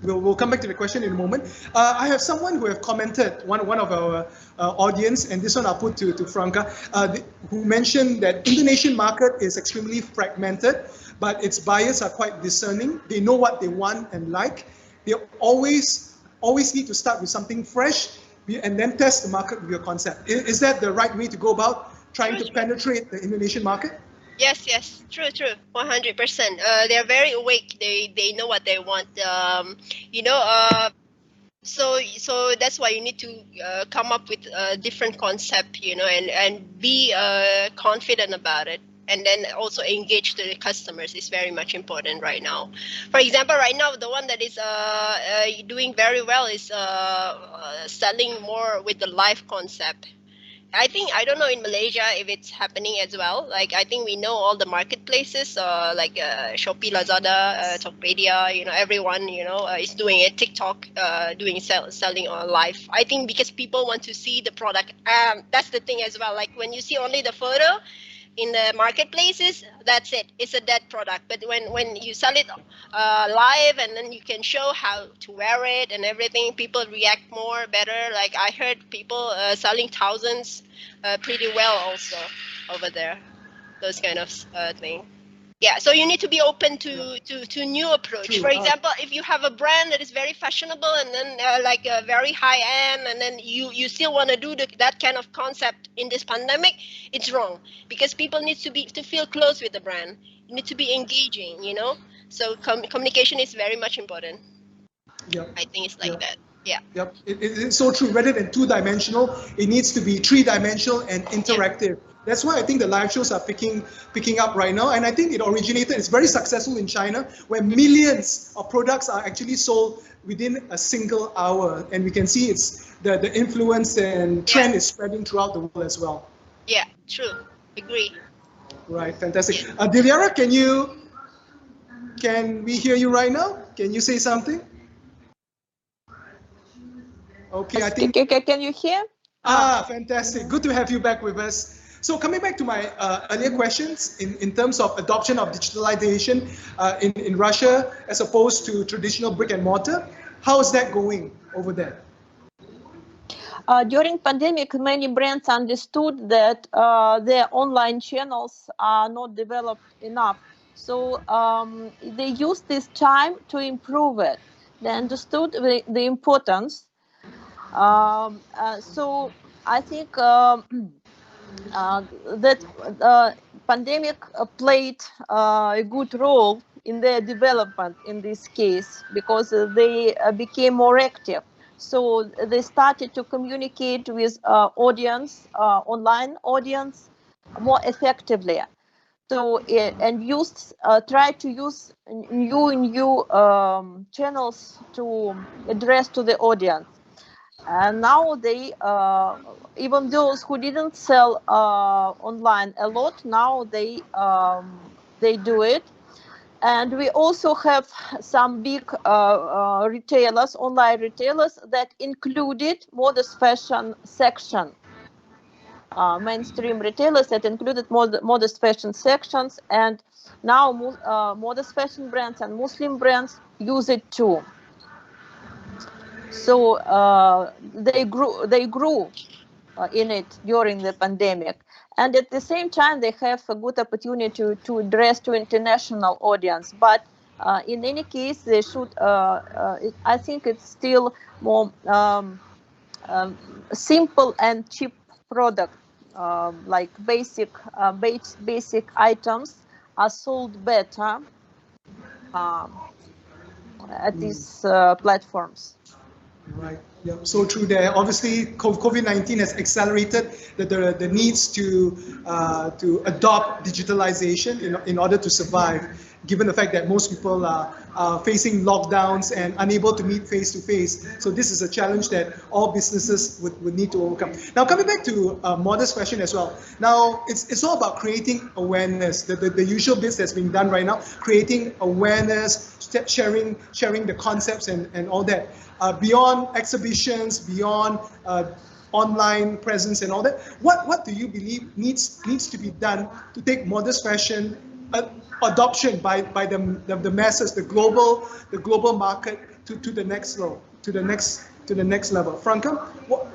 We'll come back to the question in a moment. I have someone who have commented, one of our audience, and this one I'll put to Franka, who mentioned that Indonesian market is extremely fragmented, but its buyers are quite discerning. They know what they want and like. They always need to start with something fresh and then test the market with your concept. Is that the right way to go about trying to penetrate the Indonesian market? Yes, true, 100%. They're very awake. They know what they want. So that's why you need to come up with a different concept, and be confident about it. And then also engage the customers is very much important right now. For example, right now, the one that is doing very well is selling more with the live concept. I don't know in Malaysia if it's happening as well. Like, I think we know all the marketplaces, like Shopee, Lazada, Tokopedia, everyone, is doing it. TikTok, selling on live. I think because people want to see the product. That's the thing as well. Like, when you see only the photo in the marketplaces, that's it. It's a dead product. But when you sell it live, and then you can show how to wear it and everything, people react more better. Like, I heard people selling thousands pretty well also over there. Those kind of thing. Yeah, so you need to be open to new approach. True. For example, if you have a brand that is very fashionable and then like very high end, and then you still want to do that kind of concept in this pandemic, it's wrong, because people need to feel close with the brand. You need to be engaging, So communication is very much important. Yeah. I think it's like that. Yeah. Yep, it's so true. Rather than two-dimensional, it needs to be three-dimensional and interactive. Yeah. That's why I think the live shows are picking up right now. And I think it originated, it's very successful in China, where millions of products are actually sold within a single hour. And we can see it's the influence and trend is spreading throughout the world as well. Yeah, true. Agree. Right, fantastic. Dilyara, can we hear you right now? Can you say something? Okay, I think. Can you hear? Fantastic. Good to have you back with us. So coming back to my earlier questions in terms of adoption of digitalization in Russia as opposed to traditional brick and mortar, how is that going over there? During pandemic, many brands understood that their online channels are not developed enough. So they used this time to improve it. They understood the importance. So I think that pandemic played a good role in their development in this case, because they became more active. So they started to communicate with online audience more effectively. So and try to use new channels to address to the audience. And now they, even those who didn't sell online a lot, now they do it. And we also have some big retailers, online retailers, that included modest fashion section. Mainstream retailers that included modest fashion sections, and Now modest fashion brands and Muslim brands use it too. So they grew in it during the pandemic, and at the same time they have a good opportunity to address to international audience. But in any case, they should. I think it's still more simple and cheap product, like basic items are sold better at these platforms. Right. Yeah. So true there. Obviously, COVID-19 has accelerated the needs to adopt digitalization in order to survive, given the fact that most people are facing lockdowns and unable to meet face to face. So this is a challenge that all businesses would need to overcome. Now, coming back to modest fashion as well. Now, it's all about creating awareness. The usual bits that's being done right now, creating awareness, sharing the concepts and all that. Beyond exhibitions, beyond online presence and all that, what do you believe needs to be done to take modest fashion adoption by the masses, the global market to the next level, to the next level? Franka,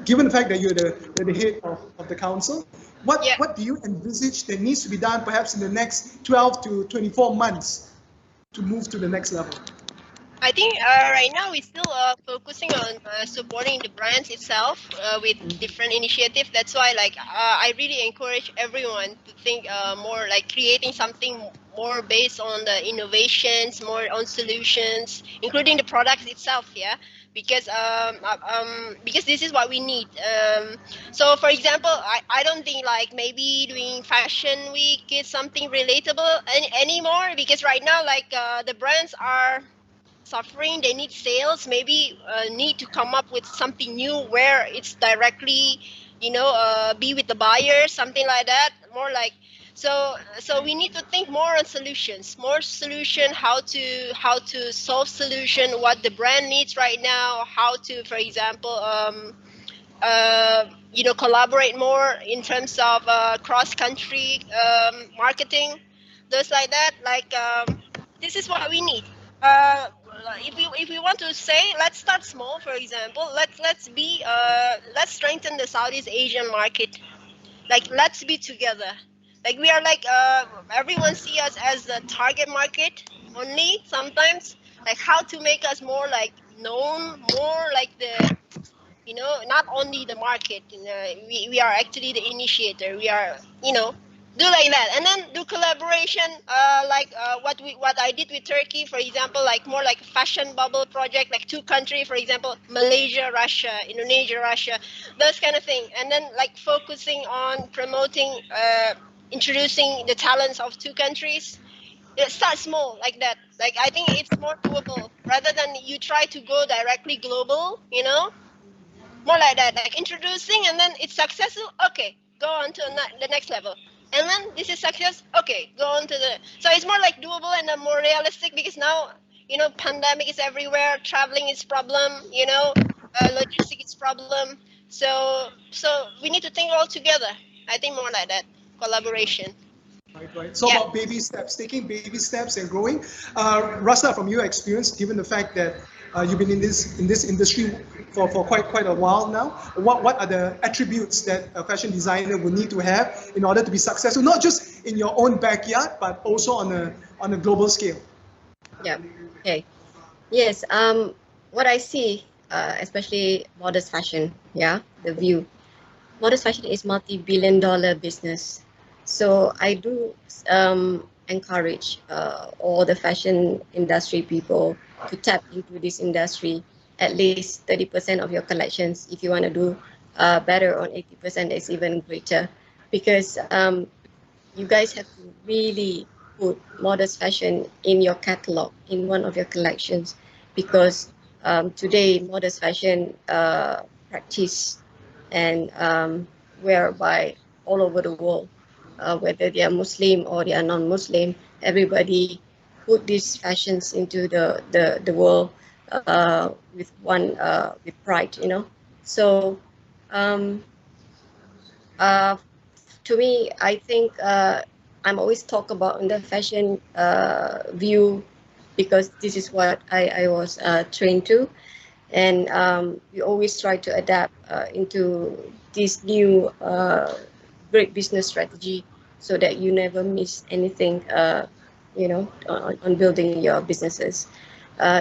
given the fact that you're the head of the council, what do you envisage that needs to be done perhaps in the next 12 to 24 months to move to the next level? I think right now we're still focusing on supporting the brands itself with different initiatives. That's why, like, I really encourage everyone to think more like creating something more based on the innovations, more on solutions, including the products itself. Yeah, because this is what we need. So, for example, I don't think like maybe doing Fashion Week is something relatable anymore, because right now, like, the brands are suffering, they need sales, maybe need to come up with something new where it's directly, be with the buyer, something like that, more like, so we need to think more on solutions, how to solve solution, what the brand needs right now, how to, for example, collaborate more in terms of cross-country marketing, those like that, like, this is what we need. If we want to say, let's start small. For example, let's strengthen the Southeast Asian market. Like, let's be together. Like, we are like, everyone see us as the target market only sometimes. Like, how to make us more like known, more like the, not only the market. We are actually the initiator. We are, do like that, and then do collaboration, like what I did with Turkey, for example, like more like a fashion bubble project, like 2 countries, for example, Malaysia, Russia, Indonesia, Russia, those kind of thing, and then like focusing on promoting, introducing the talents of 2 countries. Start small like that. Like, I think it's more doable rather than you try to go directly global. More like that, like introducing, and then it's successful, okay, go on to the next level, and then this is success, okay, go on to the, so it's more like doable and more realistic, because now, pandemic is everywhere, traveling is problem, logistics is problem, so we need to think all together. I think more like that, collaboration. Right. So about baby steps, taking baby steps and growing. Rasta, from your experience, given the fact that you've been in this industry for quite a while now, what are the attributes that a fashion designer would need to have in order to be successful, not just in your own backyard, but also on a global scale? Yeah. Okay. Yes. What I see, especially modest fashion, the view. Modest fashion is multi-billion-dollar business. So I do encourage all the fashion industry people to tap into this industry. At least 30% of your collections. If you want to do better on 80%, it's even greater, because you guys have to really put modest fashion in your catalog, in one of your collections, because today modest fashion practice and whereby all over the world, whether they are Muslim or they are non-Muslim, everybody put these fashions into the world with with pride, So to me, I think I'm always talk about in the fashion view, because this is what I was trained to, and we always try to adapt into this new great business strategy, so that you never miss anything, on building your businesses.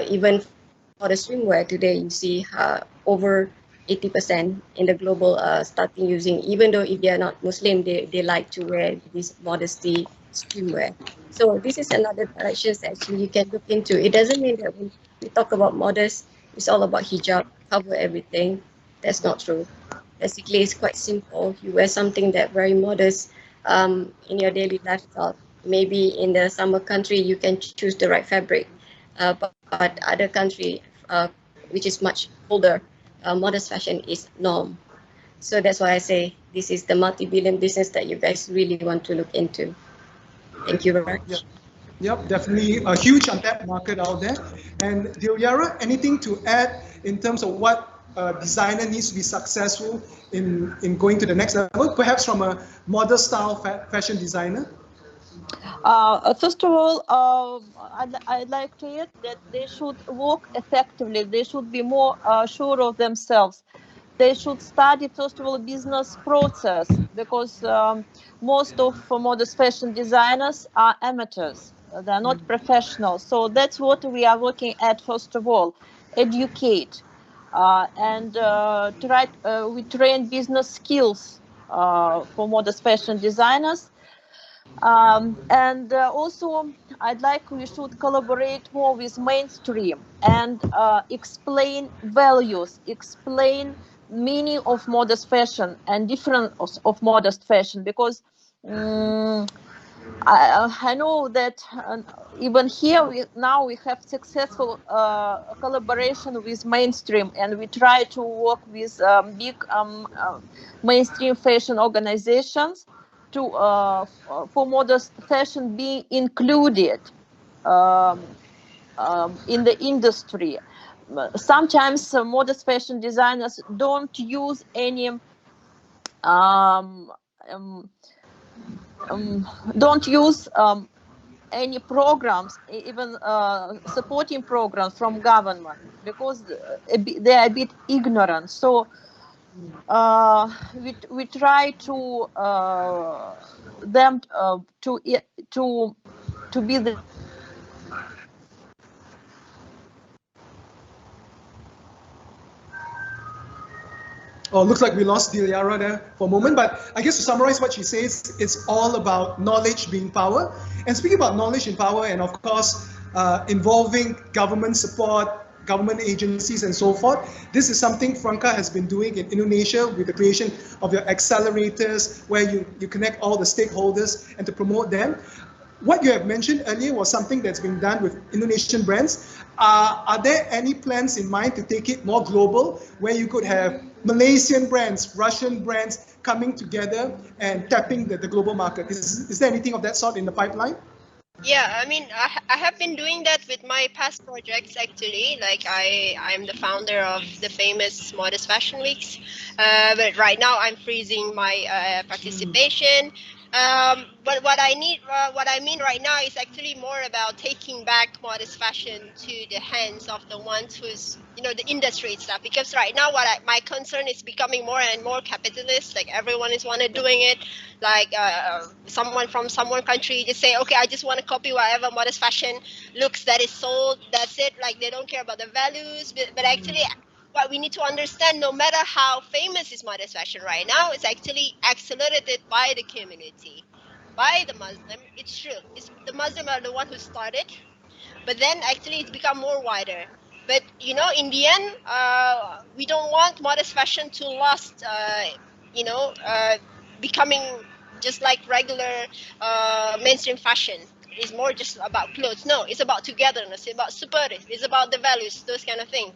Even for the swimwear today, you see over 80% in the global starting using, even though if they are not Muslim, they like to wear this modesty swimwear. So this is another direction actually you can look into. It doesn't mean that when we talk about modest, it's all about hijab, cover everything. That's not true. Basically, it's quite simple. You wear something that very modest in your daily lifestyle. Maybe in the summer country, you can choose the right fabric. But other country, which is much colder, modest fashion is norm. So that's why I say this is the multi-billion business that you guys really want to look into. Thank you, Yeah. Raj. Yep, definitely a huge untapped market out there. And Dilyara, anything to add in terms of what a designer needs to be successful in going to the next level, perhaps from a model style fashion designer? First of all, I'd like to add that they should work effectively. They should be more sure of themselves. They should study, first of all, business process, because most of modest fashion designers are amateurs. They're not professionals. So that's what we are working at, first of all, educate. And we train business skills for modest fashion designers. And also, I'd like we should collaborate more with mainstream and explain values, explain meaning of modest fashion and difference of modest fashion, because I know that even here now we have successful collaboration with mainstream, and we try to work with big mainstream fashion organizations to for modest fashion being included in the industry. Sometimes modest fashion designers don't use any um, um, don't use any programs, even supporting programs from government, because they are a bit ignorant. So we try to them to be the Oh, looks like we lost Dilyara there for a moment, but I guess to summarize what she says, it's all about knowledge being power. And speaking about knowledge and power, and of course, involving government support, government agencies, and so forth, this is something Franka has been doing in Indonesia with the creation of your accelerators, where you connect all the stakeholders and to promote them. What you have mentioned earlier was something that's being done with Indonesian brands. Are there any plans in mind to take it more global, where you could have Malaysian brands, Russian brands coming together and tapping the global market? Is there anything of that sort in the pipeline? Yeah, I mean, I have been doing that with my past projects actually. Like I'm the founder of the famous Modest Fashion Weeks, but right now I'm freezing my participation. But what I mean right now is actually more about taking back modest fashion to the hands of the ones who's the industry itself. Because right now, my concern is becoming more and more capitalist. Like everyone is wanted doing it. Like someone from one country just say, okay, I just want to copy whatever modest fashion looks that is sold. That's it. Like they don't care about the values. But actually, what we need to understand, no matter how famous is modest fashion right now, it's actually accelerated by the community, by the Muslim. It's true. The Muslim are the one who started, but then actually it's become more wider. But in the end, we don't want modest fashion to last. Becoming just like regular mainstream fashion. It's more just about clothes. No, it's about togetherness. It's about spirit. It's about the values, those kind of things.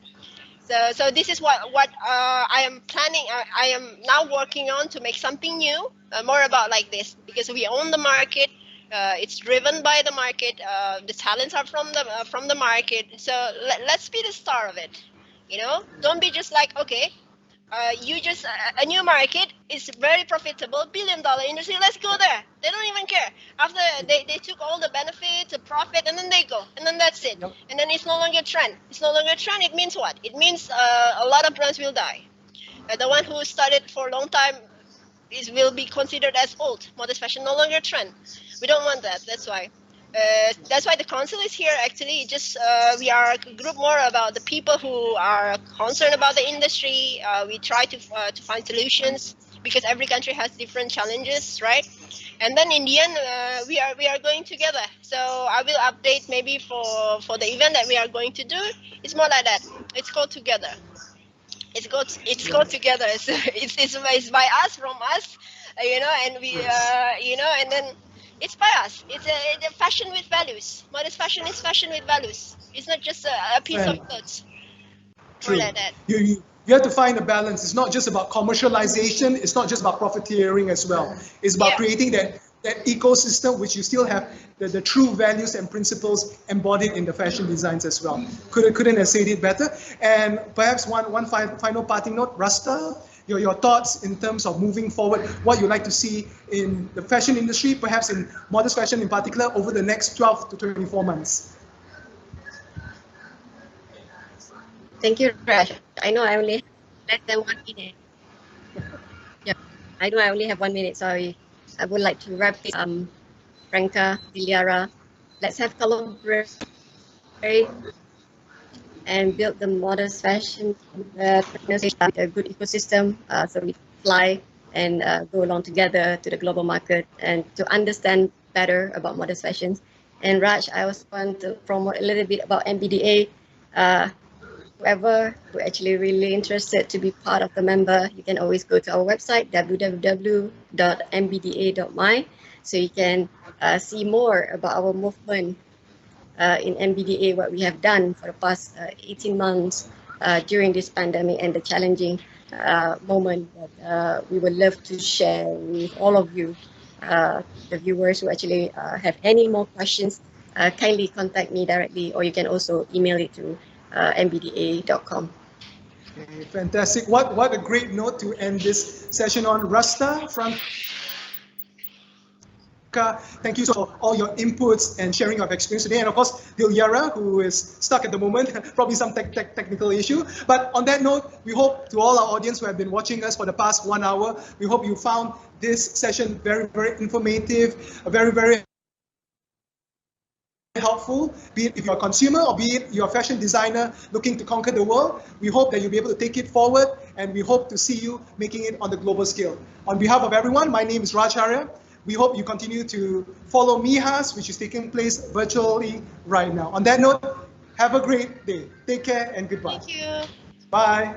So this is what I am planning. I am now working on to make something new, more about like this, because we own the market. It's driven by the market. The talents are from the market. So let's be the star of it. Don't be just like, okay, You just a new market is very profitable, billion-dollar industry. Let's go there. They don't even care. After they took all the benefits, the profit, and then they go, and then that's it. Yep. And then it's no longer a trend. It's no longer a trend. It means what? It means a lot of brands will die. The one who started for a long time will be considered as old. Modest fashion no longer a trend. We don't want that. That's why. That's why the council is here. Actually, just we are a group more about the people who are concerned about the industry. We try to find solutions because every country has different challenges, right? And then in the end, we are going together. So I will update maybe for the event that we are going to do. It's more like that. It's called Together. It's go together. It's by us, from us, and we and then it's by us. It's a fashion with values. Modest fashion is fashion with values. It's not just a piece of clothes. True. Like that. You have to find a balance. It's not just about commercialization. It's not just about profiteering as well. It's about creating that ecosystem which you still have the true values and principles embodied in the fashion designs as well. Couldn't have said it better. And perhaps one final parting note, Rasta, your thoughts in terms of moving forward, what you'd like to see in the fashion industry, perhaps in modest fashion in particular, over the next 12 to 24 months. Thank you, Raj. I know I only have less than 1 minute. Yeah, I know I only have 1 minute. Sorry. I would like to wrap it. Franka, Dilyara, let's have collaborate and build the modest fashion with a good ecosystem, so we fly and go along together to the global market and to understand better about modest fashions. And Raj, I also want to promote a little bit about MBDA. Whoever who actually really interested to be part of the member, you can always go to our website, www.mbda.my, so you can see more about our movement in MBDA, what we have done for the past 18 months during this pandemic and the challenging moment that we would love to share with all of you, the viewers who actually have any more questions. Kindly contact me directly, or you can also email it to mbda.com. Okay, fantastic. What a great note to end this session on. Rasta, Franka, thank you for all your inputs and sharing of experience today. And of course, Dilyara, who is stuck at the moment, probably some technical issue. But on that note, we hope to all our audience who have been watching us for the past 1 hour, we hope you found this session very, very informative, very, very helpful, be it if you're a consumer or be it you're a fashion designer looking to conquer the world. We hope that you'll be able to take it forward, and we hope to see you making it on the global scale. On behalf of everyone, my name is Raj Aria. We hope you continue to follow MIHAS, which is taking place virtually right now. On that note, have a great day. Take care and goodbye. Thank you. Bye.